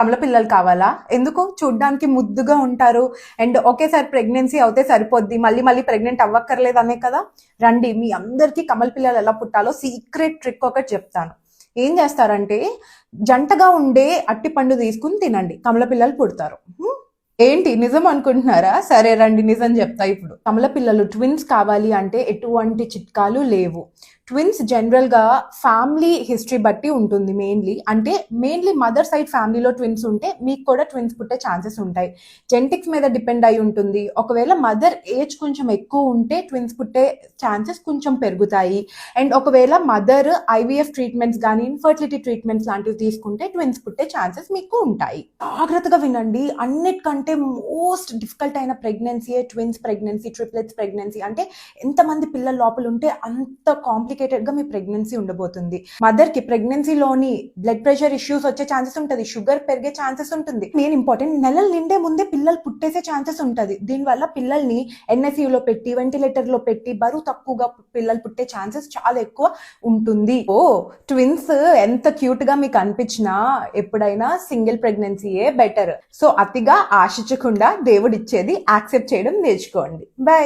కమల పిల్లలు కావాలా? ఎందుకు? చూడ్డానికి ముద్దుగా ఉంటారు అండ్ ఒకేసారి ప్రెగ్నెన్సీ అవుతే సరిపోద్ది, మళ్ళీ మళ్ళీ ప్రెగ్నెంట్ అవ్వక్కర్లేదు అనే కదా. రండి, మీ అందరికీ కమల పిల్లలు ఎలా పుట్టాలో సీక్రెట్ ట్రిక్ ఒకటి చెప్తాను. ఏం చేస్తారంటే, జంటగా ఉండే అట్టిపండు తీసుకుని తినండి, కమల పిల్లలు పుడతారు. ఏంటి నిజం అనుకుంటున్నారా? సరే రండి, నిజం చెప్తా ఇప్పుడు. కమల పిల్లలు ట్విన్స్ కావాలి అంటే ఎటువంటి చిట్కాలు లేవు. ట్విన్స్ జనరల్ గా ఫ్యామిలీ హిస్టరీ బట్టి ఉంటుంది. మెయిన్లీ మదర్ సైడ్ ఫ్యామిలీలో ట్విన్స్ ఉంటే మీకు కూడా ట్విన్స్ పుట్టే ఛాన్సెస్ ఉంటాయి. జెనెటిక్స్ మీద డిపెండ్ అయి ఉంటుంది. ఒకవేళ మదర్ ఏజ్ కొంచెం ఎక్కువ ఉంటే ట్విన్స్ పుట్టే ఛాన్సెస్ కొంచెం పెరుగుతాయి. అండ్ ఒకవేళ మదర్ ఐవీఎఫ్ ట్రీట్మెంట్స్ కానీ ఇన్ఫర్టిలిటీ ట్రీట్మెంట్స్ లాంటివి తీసుకుంటే ట్విన్స్ పుట్టే ఛాన్సెస్ మీకు ఉంటాయి. జాగ్రత్తగా వినండి. అన్నిటికంటే మోస్ట్ డిఫికల్ట్ అయిన pregnancy twins pregnancy, triplets pregnancy. అంటే ఎంతమంది పిల్లల లోపల ఉంటే అంత కాంప్లికేటెడ్ గా మీ ప్రెగ్నెన్సీ ఉండబోతుంది. మదర్ కి ప్రెగ్నెన్సీలోని బ్లడ్ ప్రెషర్ ఇష్యూస్ వచ్చే ఛాన్సెస్ ఉంటుంది, షుగర్ పెరిగే ఛాన్సెస్ ఉంటుంది. మెయిన్ ఇంపార్టెంట్, నెలలు నిండే ముందే పిల్లలు పుట్టేసే ఛాన్సెస్ ఉంటుంది. దీనివల్ల పిల్లల్ని ఎన్ఎస్యూలో పెట్టి వెంటిలేటర్ లో పెట్టి బరువు తక్కువగా పిల్లలు పుట్టే ఛాన్సెస్ చాలా ఎక్కువ ఉంటుంది. ట్విన్స్ ఎంత క్యూట్ గా మీకు అనిపించినా ఎప్పుడైనా సింగిల్ ప్రెగ్నెన్సీయే బెటర్. సో అతిగా ఆశించకుండా దేవుడిచ్చేది యాక్సెప్ట్ చేయడం నేర్చుకోండి. బై.